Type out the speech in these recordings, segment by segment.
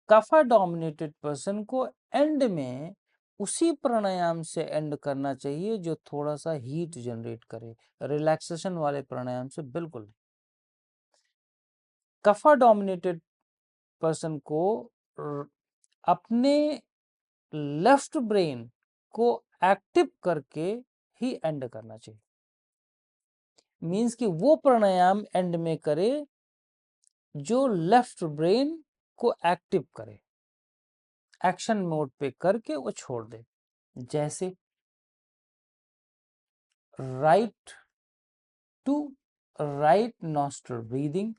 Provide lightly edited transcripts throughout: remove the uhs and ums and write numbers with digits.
कफा dominated person को and में उसी प्राणायाम से एंड करना चाहिए जो थोड़ा सा हीट जनरेट करे, रिलैक्सेशन वाले प्राणायाम से बिल्कुल नहीं। कफा डोमिनेटेड पर्सन को अपने लेफ्ट ब्रेन को एक्टिव करके ही एंड करना चाहिए। मींस कि वो प्राणायाम एंड में करे जो लेफ्ट ब्रेन को एक्टिव करे, एक्शन मोड पे करके वो छोड़ दे। जैसे right to right nostril breathing,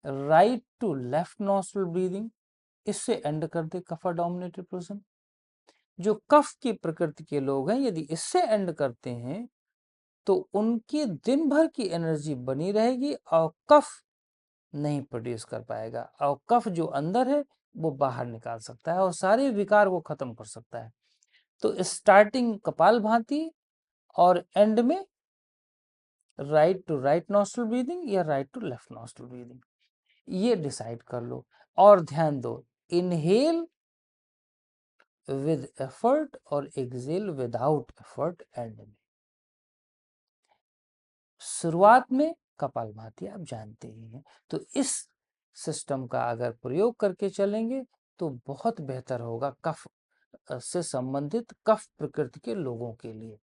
right to left nostril breathing, इससे एंड कर दे कफा डोमिनेटेड पर्सन। जो कफ की प्रकृति के लोग हैं, यदि इससे एंड करते हैं तो उनकी दिन भर की एनर्जी बनी रहेगी और कफ नहीं प्रोड्यूस कर पाएगा, और कफ जो अंदर है वो बाहर निकाल सकता है और सारे विकार को खत्म कर सकता है। तो स्टार्टिंग कपालभाति और एंड में right to right nostril breathing या right to left nostril breathing, ये डिसाइड कर लो। और ध्यान दो, इनहेल विद एफर्ट और एक्सेल विदाउट एफर्ट एंड में। शुरुआत में कपालभाति आप जानते ही हैं, तो इस सिस्टम का अगर प्रयोग करके चलेंगे तो बहुत बेहतर होगा कफ से संबंधित कफ प्रकृति के लोगों के लिए।